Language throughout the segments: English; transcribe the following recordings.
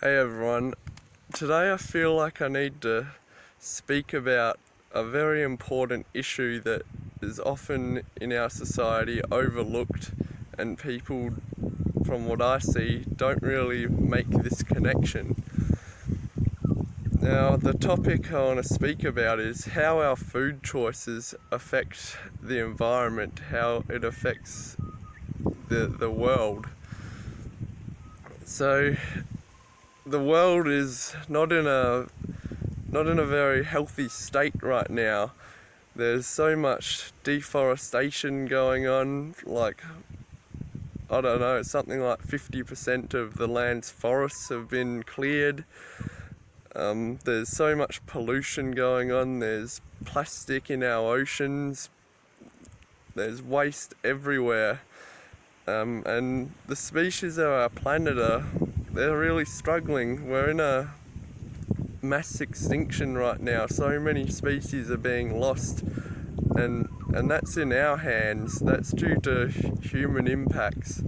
Hey everyone, today I feel like I need to speak about a very important issue that is often in our society overlooked, and people, from what I see, don't really make this connection. Now, the topic I want to speak about is how our food choices affect the environment, how it affects the world. So, the world is not in a very healthy state right now. There's so much deforestation going on, like, I don't know, something like 50% of the land's forests have been cleared. There's so much pollution going on, there's plastic in our oceans, there's waste everywhere. And the species of our planet they're really struggling. We're in a mass extinction right now. So many species are being lost, and that's in our hands. That's due to human impacts.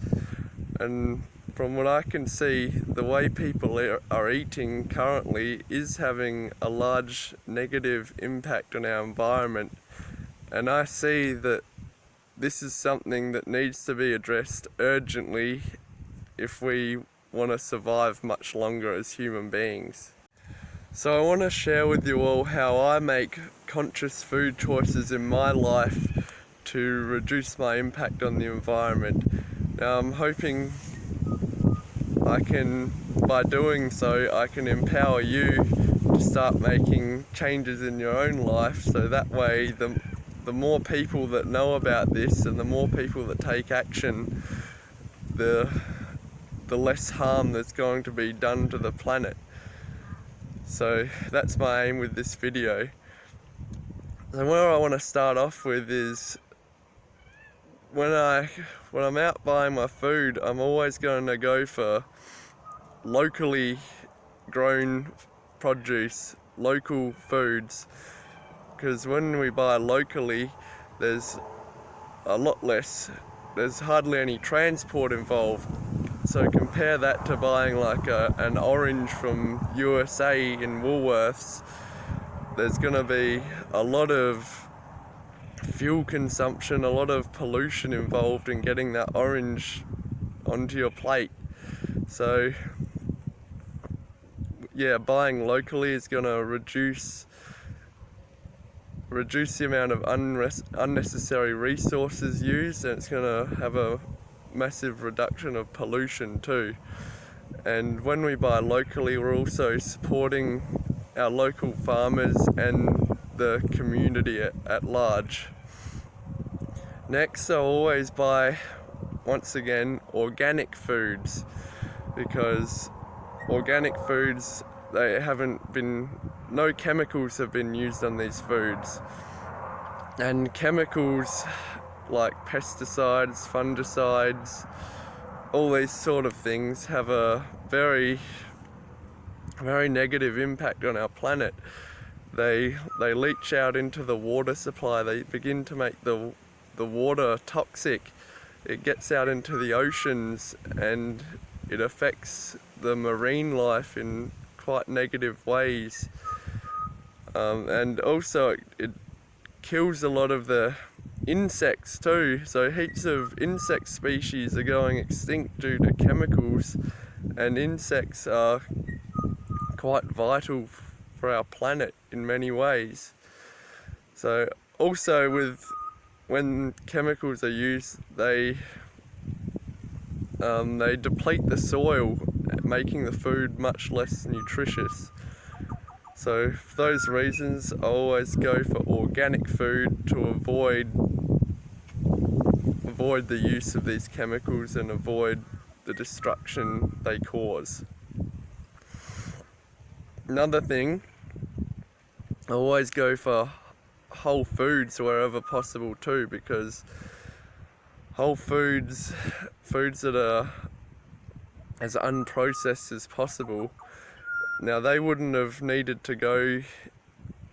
And from what I can see, the way people are eating currently is having a large negative impact on our environment. And I see that this is something that needs to be addressed urgently if we want to survive much longer as human beings. So I want to share with you all how I make conscious food choices in my life to reduce my impact on the environment. Now I'm hoping by doing so, I can empower you to start making changes in your own life, so that way the more people that know about this and the more people that take action, the less harm that's going to be done to the planet. So that's my aim with this video. And where I want to start off with is when I'm out buying my food, I'm always going to go for locally grown produce, local foods, because when we buy locally, there's hardly any transport involved. So compare that to buying like an orange from USA in Woolworths. There's going to be a lot of fuel consumption, a lot of pollution involved in getting that orange onto your plate. So yeah, buying locally is going to reduce the amount of unnecessary resources used, and it's going to have a massive reduction of pollution too. And when we buy locally, we're also supporting our local farmers and the community at large. Next, I'll always buy, once again, organic foods, because organic foods, no chemicals have been used on these foods. And chemicals like pesticides, fungicides, all these sort of things have a very, very negative impact on our planet. They leach out into the water supply. They begin to make the water toxic. It gets out into the oceans and it affects the marine life in quite negative ways. And also it kills a lot of the insects too. So heaps of insect species are going extinct due to chemicals, and insects are quite vital for our planet in many ways. So also when chemicals are used, they deplete the soil, making the food much less nutritious. So for those reasons, I always go for organic food to avoid the use of these chemicals and avoid the destruction they cause. Another thing, I always go for whole foods wherever possible too, because whole foods that are as unprocessed as possible. Now they wouldn't have needed to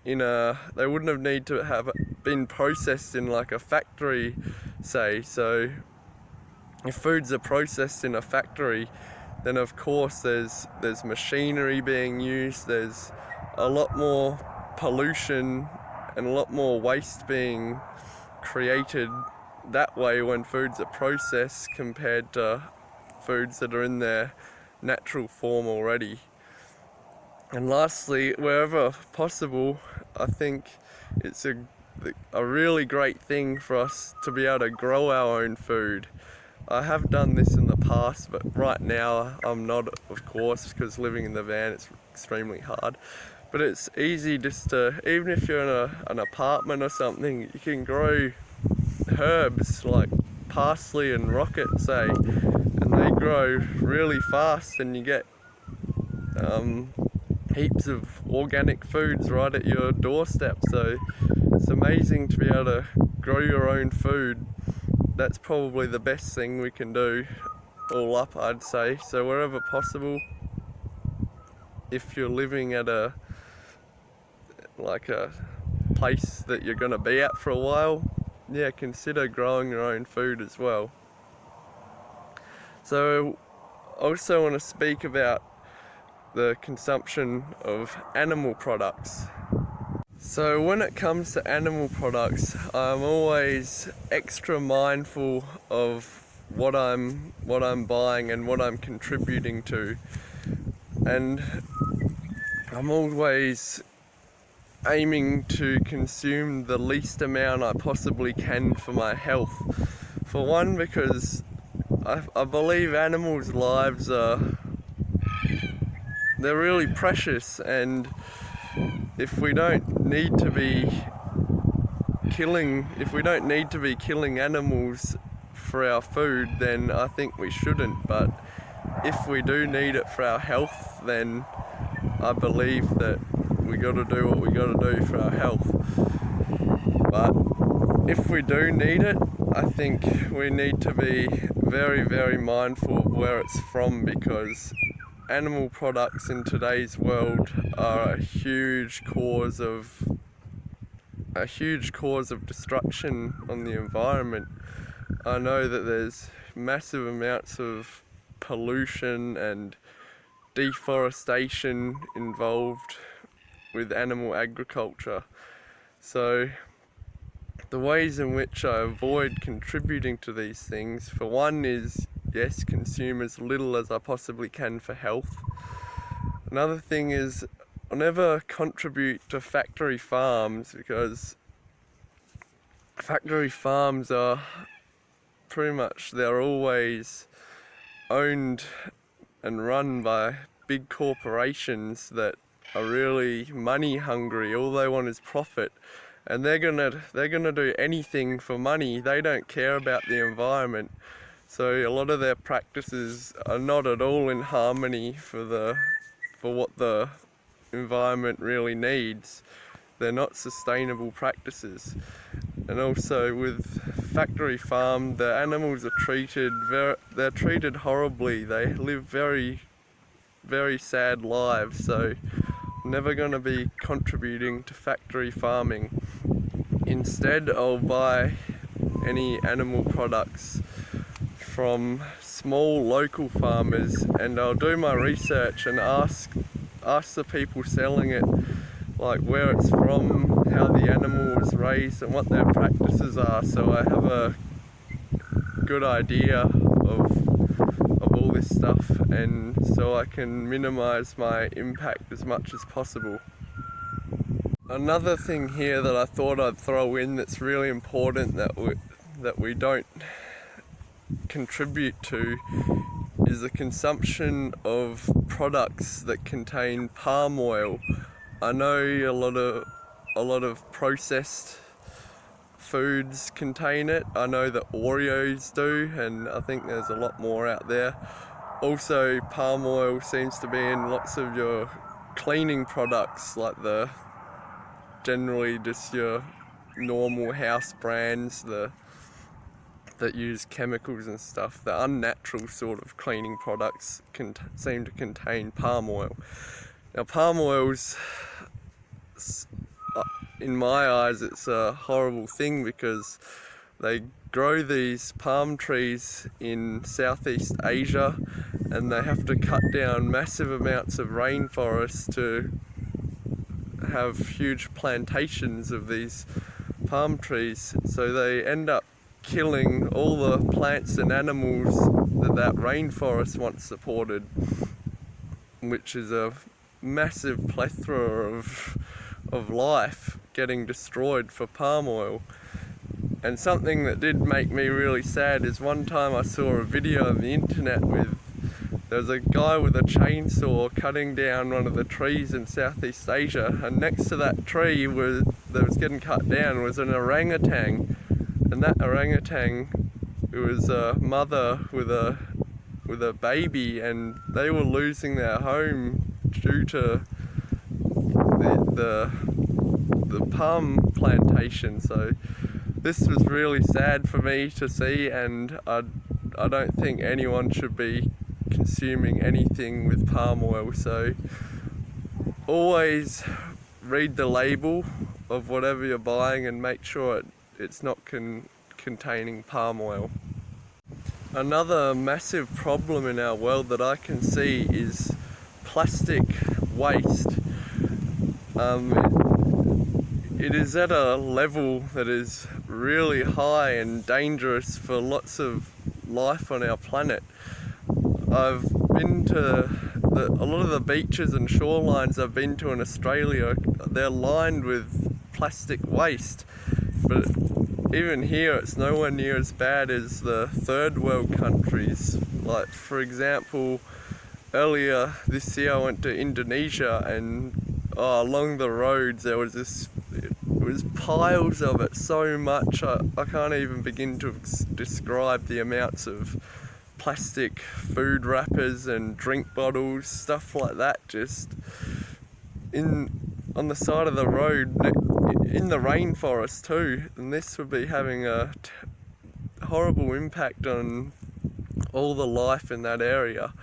have been processed in like a factory, say. So if foods are processed in a factory, then of course there's machinery being used, there's a lot more pollution and a lot more waste being created that way when foods are processed compared to foods that are in their natural form already. And lastly, wherever possible, I think it's a really great thing for us to be able to grow our own food. I have done this in the past, but right now I'm not, of course, because living in the van it's extremely hard. But it's easy just to, even if you're in an apartment or something, you can grow herbs like parsley and rocket, say, and they grow really fast, and you get heaps of organic foods right at your doorstep. So it's amazing to be able to grow your own food. That's probably the best thing we can do all up, I'd say. So wherever possible, if you're living at a place that you're going to be at for a while, yeah, consider growing your own food as well. So I also want to speak about the consumption of animal products. So when it comes to animal products, I'm always extra mindful of what I'm buying and what I'm contributing to, and I'm always aiming to consume the least amount I possibly can for my health. For one, because I believe animals' lives they're really precious, and if we don't need to be killing animals for our food, then I think we shouldn't. But if we do need it for our health, then I believe that we got to do what we got to do for our health. But if we do need it, I think we need to be very, very mindful of where it's from, because animal products in today's world are a huge cause of destruction on the environment. I know that there's massive amounts of pollution and deforestation involved with animal agriculture. So the ways in which I avoid contributing to these things, for one, is yes, consume as little as I possibly can for health. Another thing is I'll never contribute to factory farms, because factory farms are they're always owned and run by big corporations that are really money hungry. All they want is profit, and they're gonna do anything for money. They don't care about the environment. So a lot of their practices are not at all in harmony for what the environment really needs. They're not sustainable practices. And also with factory farm, the animals are treated horribly. They live very, very sad lives. So I'm never going to be contributing to factory farming. Instead, I'll buy any animal products from small local farmers, and I'll do my research and ask the people selling it, like where it's from, how the animal was raised, and what their practices are, so I have a good idea of all this stuff, and so I can minimize my impact as much as possible. Another thing here that I thought I'd throw in that's really important that we don't contribute to is the consumption of products that contain palm oil. I know a lot of processed foods contain it. I know that Oreos do, and I think there's a lot more out there. Also, palm oil seems to be in lots of your cleaning products, like generally just your normal house brands, that use chemicals and stuff. The unnatural sort of cleaning products seem to contain palm oil. Now, palm oil's, in my eyes, it's a horrible thing, because They grow these palm trees in Southeast Asia, and they have to cut down massive amounts of rainforest to have huge plantations of these palm trees. So they end up killing all the plants and animals that rainforest once supported, which is a massive plethora of life getting destroyed for palm oil. And something that did make me really sad is one time I saw a video on the internet there was a guy with a chainsaw cutting down one of the trees in Southeast Asia, and next to that tree that was getting cut down was an orangutan, and that orangutan, it was a mother with a baby, and they were losing their home due to the palm plantation. So this was really sad for me to see, and I don't think anyone should be consuming anything with palm oil. So always read the label of whatever you're buying and make sure it's not containing palm oil. Another massive problem in our world that I can see is plastic waste. It is at a level that is really high and dangerous for lots of life on our planet. I've been to a lot of the beaches and shorelines I've been to in Australia, they're lined with plastic waste. But even here, it's nowhere near as bad as the third world countries. Like, for example, earlier this year I went to Indonesia, and along the roads there was piles of it, so much I can't even begin to describe the amounts of plastic food wrappers and drink bottles, stuff like that, just on the side of the road in the rainforest too. And this would be having a horrible impact on all the life in that area.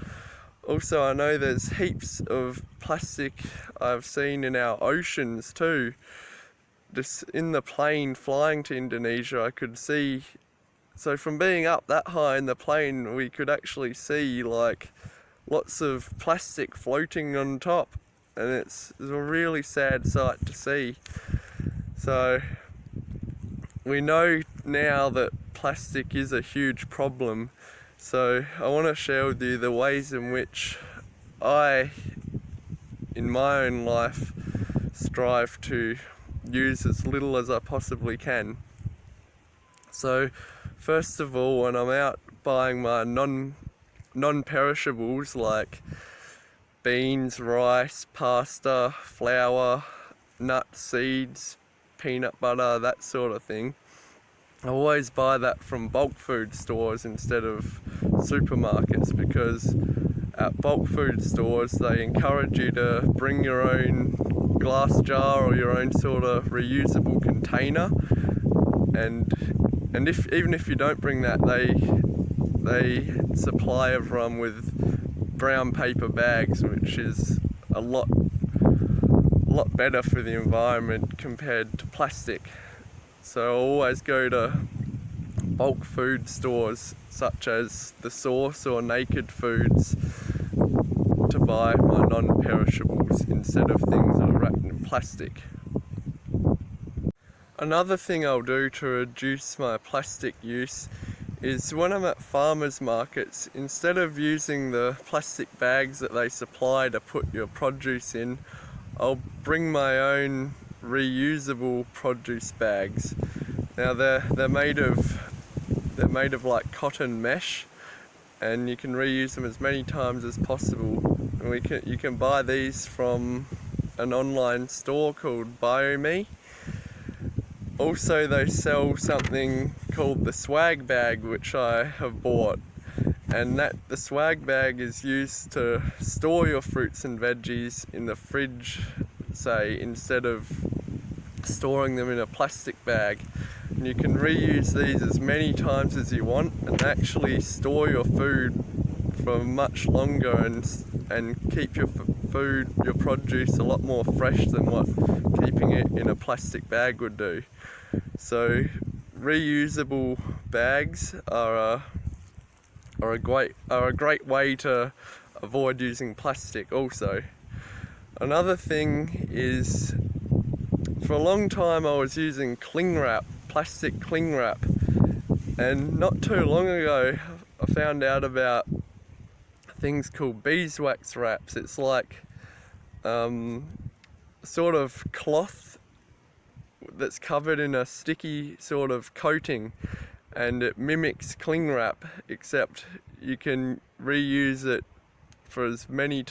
Also, I know there's heaps of plastic I've seen in our oceans too. Just in the plane flying to Indonesia, I could see, so from being up that high in the plane, we could actually see like lots of plastic floating on top, and it's a really sad sight to see. So we know now that plastic is a huge problem. So I want to share with you the ways in which I, in my own life, strive to use as little as I possibly can. So first of all, when I'm out buying my non-perishables like beans, rice, pasta, flour, nuts, seeds, peanut butter, that sort of thing, I always buy that from bulk food stores instead of supermarkets, because at bulk food stores they encourage you to bring your own glass jar or your own sort of reusable container, and even if you don't bring that, they supply everyone with brown paper bags, which is a lot better for the environment compared to plastic. So I always go to bulk food stores such as The Source or Naked Foods to buy my non-perishables instead of things that are wrapped in plastic. Another thing I'll do to reduce my plastic use is when I'm at farmers markets, instead of using the plastic bags that they supply to put your produce in, I'll bring my own reusable produce bags. Now they're made of like cotton mesh, and you can reuse them as many times as possible. And you can buy these from an online store called BioMe. Also, they sell something called the swag bag, which I have bought, and the swag bag is used to store your fruits and veggies in the fridge, say, instead of storing them in a plastic bag. And you can reuse these as many times as you want and actually store your food for much longer and keep your produce a lot more fresh than what keeping it in a plastic bag would do. So reusable bags are a great way to avoid using plastic also. Another thing is, for a long time I was using cling wrap, plastic cling wrap, and not too long ago I found out about things called beeswax wraps. It's like sort of cloth that's covered in a sticky sort of coating, and it mimics cling wrap, except you can reuse it for as many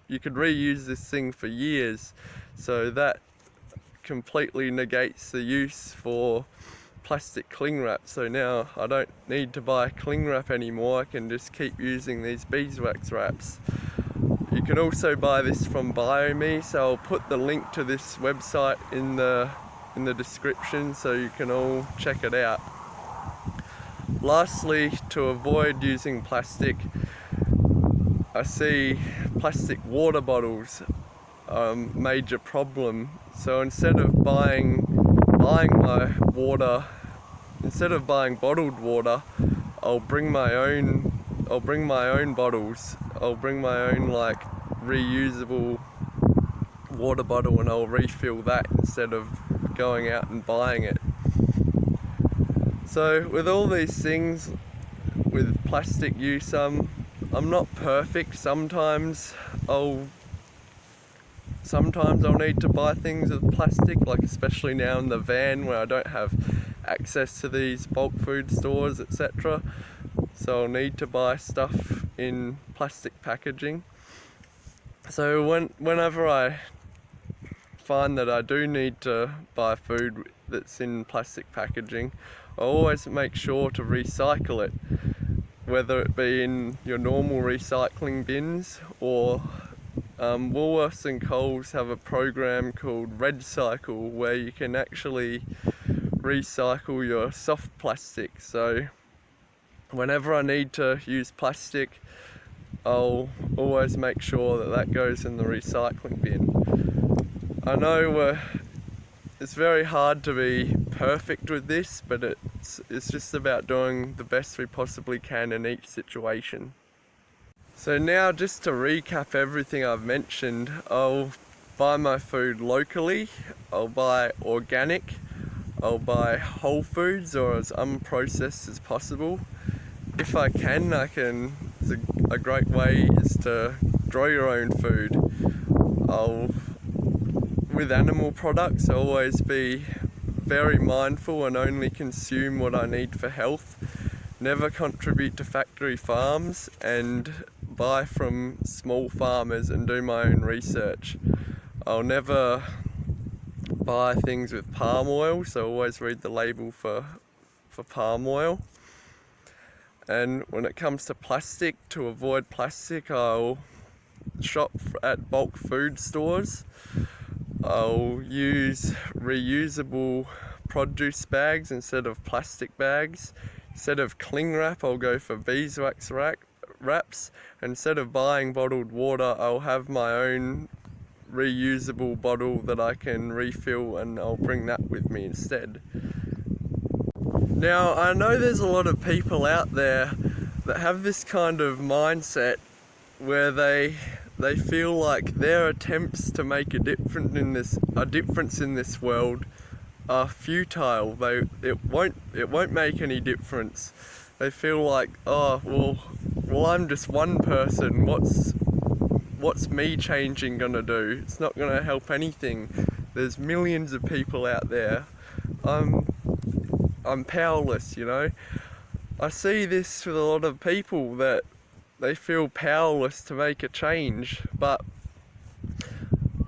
you could reuse this thing for years, so that completely negates the use for plastic cling wrap. So now I don't need to buy cling wrap anymore, I can just keep using these beeswax wraps. You can also buy this from Biomi, so I'll put the link to this website in the description so you can all check it out. Lastly, to avoid using plastic, I see plastic water bottles are a major problem. So instead of buying my water, instead of buying bottled water, I'll bring my own bottles. I'll bring my own like reusable water bottle, and I'll refill that instead of going out and buying it. So with all these things, with plastic use, I'm not perfect. Sometimes I'll need to buy things with plastic, like especially now in the van where I don't have access to these bulk food stores, etc. So I'll need to buy stuff in plastic packaging. So whenever I find that I do need to buy food that's in plastic packaging, I always make sure to recycle it, whether it be in your normal recycling bins, or Woolworths and Coles have a program called Red Cycle where you can actually recycle your soft plastic. So whenever I need to use plastic, I'll always make sure that that goes in the recycling bin. I know it's very hard to be perfect with this, but it's just about doing the best we possibly can in each situation. So now, just to recap everything I've mentioned, I'll buy my food locally, I'll buy organic, I'll buy whole foods or as unprocessed as possible. If I can, a great way is to grow your own food. With animal products, I'll always be very mindful and only consume what I need for health. Never contribute to factory farms, and buy from small farmers and do my own research. I'll never buy things with palm oil, so always read the label for palm oil. And when it comes to plastic, to avoid plastic, I'll shop at bulk food stores. I'll use reusable produce bags instead of plastic bags. Instead of cling wrap, I'll go for beeswax wraps. Instead of buying bottled water, I'll have my own reusable bottle that I can refill, and I'll bring that with me instead. Now, I know there's a lot of people out there that have this kind of mindset where they feel like their attempts to make a difference in this world are futile. It won't make any difference. They feel like, oh well, I'm just one person. What's me changing gonna do? It's not gonna help anything. There's millions of people out there. I'm powerless, you know. I see this with a lot of people, that they feel powerless to make a change, but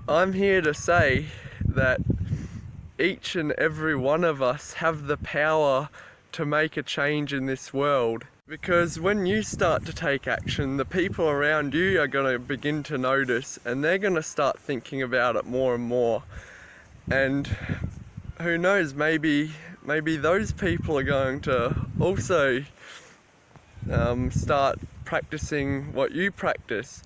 I'm here to say that each and every one of us have the power to make a change in this world. Because when you start to take action, the people around you are going to begin to notice, and they're going to start thinking about it more and more. And who knows, maybe those people are going to also start practicing what you practice.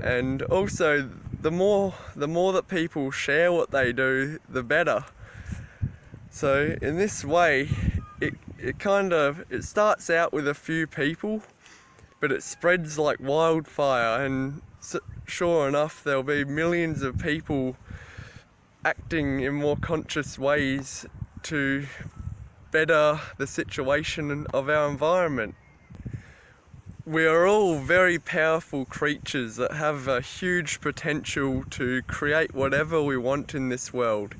And also, the more that people share what they do, the better. So in this way, it starts out with a few people, but it spreads like wildfire, and sure enough there'll be millions of people acting in more conscious ways to better the situation of our environment. We are all very powerful creatures that have a huge potential to create whatever we want in this world.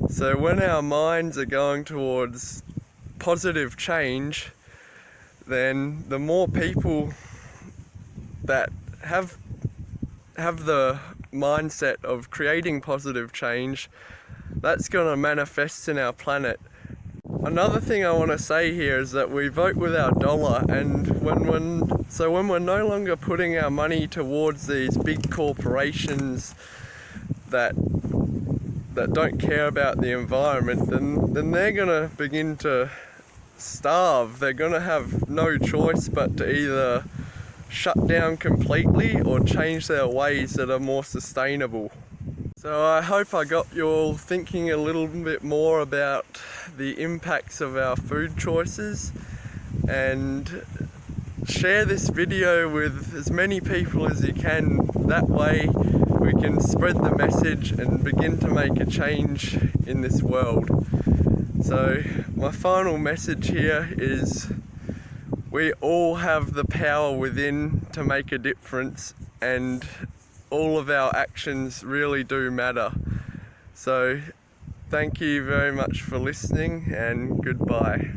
So when our minds are going towards positive change, then the more people that have the mindset of creating positive change, that's going to manifest in our planet. Another thing I want to say here is that we vote with our dollar, and when we're no longer putting our money towards these big corporations that don't care about the environment, then they're going to begin to starve. They're going to have no choice but to either shut down completely or change their ways that are more sustainable. So I hope I got you all thinking a little bit more about the impacts of our food choices, and share this video with as many people as you can. That way we can spread the message and begin to make a change in this world. So my final message here is we all have the power within to make a difference, and all of our actions really do matter. So thank you very much for listening, and goodbye.